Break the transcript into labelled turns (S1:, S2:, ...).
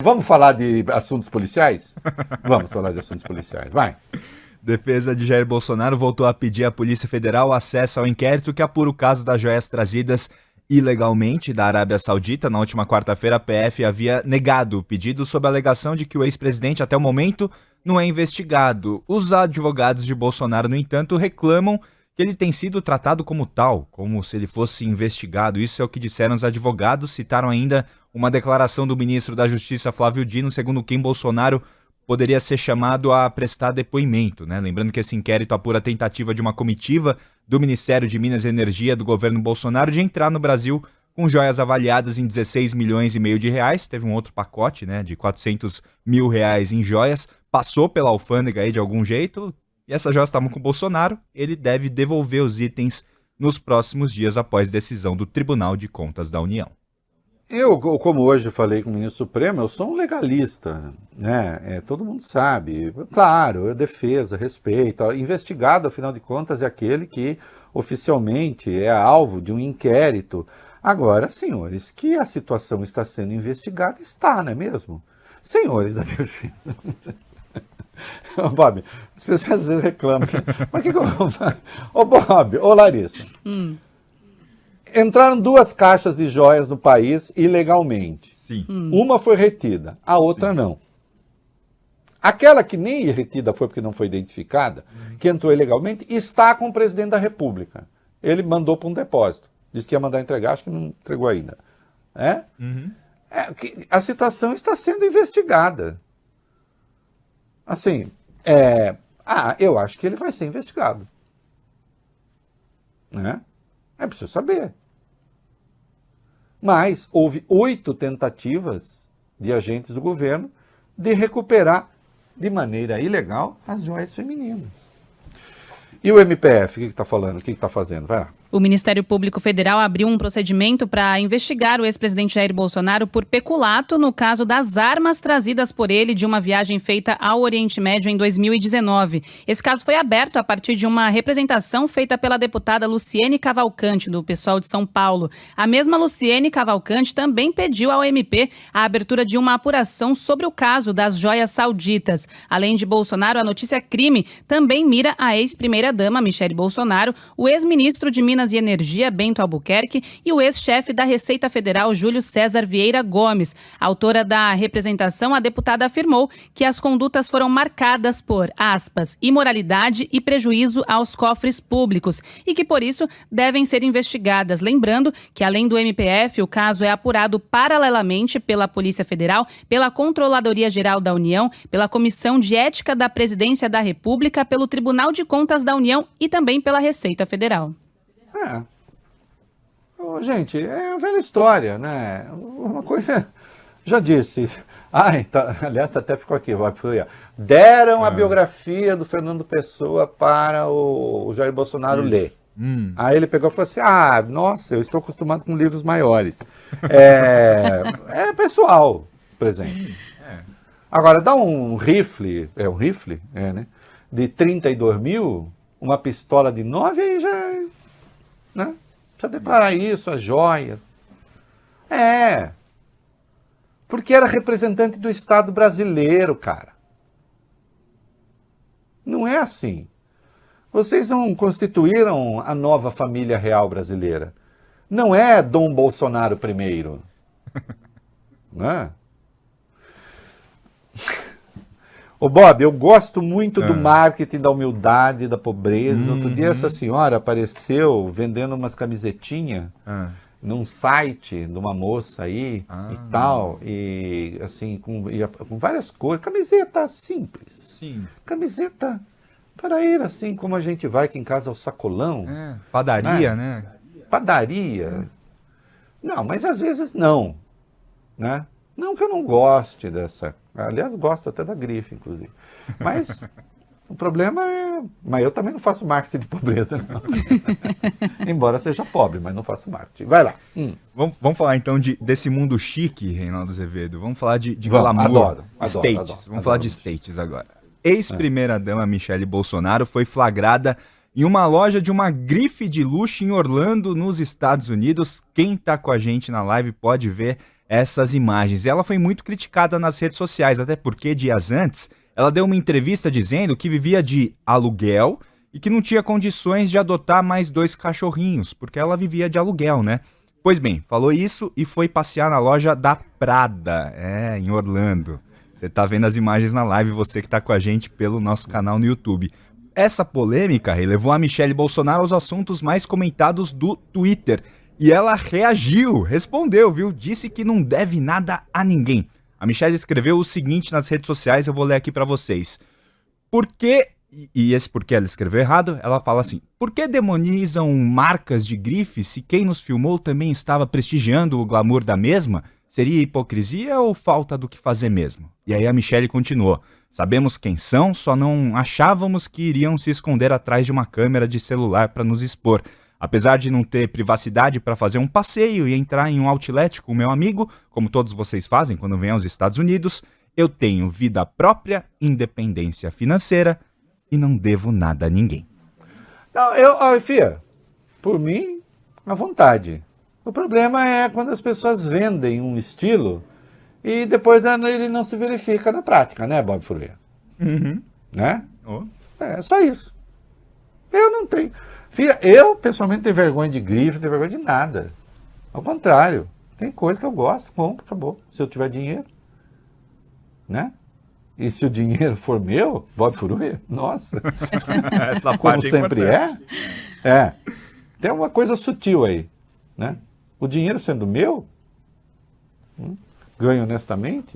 S1: Vamos falar de assuntos policiais? Vamos falar de assuntos policiais, vai.
S2: Defesa de Jair Bolsonaro voltou a pedir à Polícia Federal acesso ao inquérito que apura o caso das joias trazidas ilegalmente da Arábia Saudita. Na última quarta-feira, a PF havia negado o pedido sob a alegação de que o ex-presidente, até o momento, não é investigado. Os advogados de Bolsonaro, no entanto, reclamam que ele tem sido tratado como tal, como se ele fosse investigado. Isso é o que disseram os advogados. Citaram ainda uma declaração do ministro da Justiça, Flávio Dino, segundo quem Bolsonaro poderia ser chamado a prestar depoimento, né? Lembrando que esse inquérito apura a tentativa de uma comitiva do Ministério de Minas e Energia do governo Bolsonaro de entrar no Brasil com joias avaliadas em 16 milhões e meio de reais. Teve um outro pacote, né, de 400 mil reais em joias. Passou pela alfândega aí de algum jeito. E essas joias estavam com o Bolsonaro. Ele deve devolver os itens nos próximos dias após decisão do Tribunal de Contas da União.
S1: Eu, como hoje falei com o ministro Supremo, eu sou um legalista, né? Todo mundo sabe. Claro, defesa, respeito. Investigado, afinal de contas, é aquele que oficialmente é alvo de um inquérito. Agora, senhores, que a situação está sendo investigada, está, não é mesmo? Senhores da defesa. Bob, as pessoas às vezes reclamam. Mas que eu vou fazer? Ô Bob, ô Larissa. Entraram 2 caixas de joias no país ilegalmente.
S2: Sim.
S1: Uma foi retida, a outra não. Aquela que nem retida foi porque não foi identificada, que entrou ilegalmente, está com o presidente da República. Ele mandou para um depósito. Disse que ia mandar entregar, acho que não entregou ainda. A situação está sendo investigada. Assim, eu acho que ele vai ser investigado. Né? É preciso saber. Mas houve 8 tentativas de agentes do governo de recuperar de maneira ilegal as joias femininas. E o MPF, o que está falando? O que está fazendo? Vai lá.
S3: O Ministério Público Federal abriu um procedimento para investigar o ex-presidente Jair Bolsonaro por peculato no caso das armas trazidas por ele de uma viagem feita ao Oriente Médio em 2019. Esse caso foi aberto a partir de uma representação feita pela deputada Luciene Cavalcante, do PSOL de São Paulo. A mesma Luciene Cavalcante também pediu ao MP a abertura de uma apuração sobre o caso das joias sauditas. Além de Bolsonaro, a notícia crime também mira a ex-primeira-dama Michele Bolsonaro, o ex-ministro de Minas e Energia, Bento Albuquerque, e o ex-chefe da Receita Federal, Júlio César Vieira Gomes. Autora da representação, a deputada afirmou que as condutas foram marcadas por, aspas, imoralidade e prejuízo aos cofres públicos e que, por isso, devem ser investigadas. Lembrando que, além do MPF, o caso é apurado paralelamente pela Polícia Federal, pela Controladoria Geral da União, pela Comissão de Ética da Presidência da República, pelo Tribunal de Contas da União e também pela Receita Federal.
S1: Gente, é uma velha história, né? Uma coisa, já disse. Aliás, até ficou aqui. Deram a biografia do Fernando Pessoa para o Jair Bolsonaro ler. Aí ele pegou e falou assim, nossa, eu estou acostumado com livros maiores. É pessoal, presente. Agora, dá um rifle, né? De 32 mil, uma pistola de 9, aí já... Né? Precisa declarar isso, as joias. Porque era representante do Estado brasileiro, cara. Não é assim. Vocês não constituíram a nova família real brasileira. Não é Dom Bolsonaro I. Não é? Ô Bob, eu gosto muito do marketing da humildade, da pobreza. Outro dia essa senhora apareceu vendendo umas camisetinhas num site de uma moça aí e tal. E assim, com várias cores. Camiseta simples.
S2: Sim.
S1: Camiseta para ir assim, como a gente vai aqui em casa ao sacolão.
S2: Padaria, né?
S1: Padaria. Não, mas às vezes não. Né? Não que eu não goste dessa... Aliás, gosto até da grife, inclusive. Mas o problema é... Mas eu também não faço marketing de pobreza, não. Embora seja pobre, mas não faço marketing. Vai lá.
S2: Vamos falar então desse mundo chique, Reinaldo Azevedo. Vamos falar de glamour.
S1: Adoro.
S2: Vamos falar de states agora. Ex-primeira-dama Michele Bolsonaro foi flagrada em uma loja de uma grife de luxo em Orlando, nos Estados Unidos. Quem está com a gente na live pode ver essas imagens. E ela foi muito criticada nas redes sociais, até porque dias antes ela deu uma entrevista dizendo que vivia de aluguel e que não tinha condições de adotar mais 2 cachorrinhos, porque ela vivia de aluguel, né? Pois bem, falou isso e foi passear na loja da Prada, em Orlando. Você tá vendo as imagens na live, você que tá com a gente pelo nosso canal no YouTube. Essa polêmica levou a Michelle Bolsonaro aos assuntos mais comentados do Twitter. E ela reagiu, respondeu, viu? Disse que não deve nada a ninguém. A Michelle escreveu o seguinte nas redes sociais, eu vou ler aqui pra vocês. Por que, e esse porquê ela escreveu errado, ela fala assim: por que demonizam marcas de grife se quem nos filmou também estava prestigiando o glamour da mesma? Seria hipocrisia ou falta do que fazer mesmo? E aí a Michelle continuou: sabemos quem são, só não achávamos que iriam se esconder atrás de uma câmera de celular para nos expor. Apesar de não ter privacidade para fazer um passeio e entrar em um outlet com meu amigo, como todos vocês fazem quando vêm aos Estados Unidos, eu tenho vida própria, independência financeira e não devo nada a ninguém.
S1: Não, Fia, por mim, à vontade. O problema é quando as pessoas vendem um estilo e depois ele não se verifica na prática, né, Bob Furrier?
S2: Uhum.
S1: Né?
S2: Oh.
S1: É só isso. Eu não tenho. Filha, eu pessoalmente tenho vergonha de grife, não tenho vergonha de nada. Ao contrário, tem coisa que eu gosto, compro, acabou. Se eu tiver dinheiro. Né? E se o dinheiro for meu, Bob Furrier, nossa.
S2: Essa
S1: Como
S2: parte
S1: sempre
S2: importante.
S1: é. Tem uma coisa sutil aí. Né? O dinheiro sendo meu, ganho honestamente,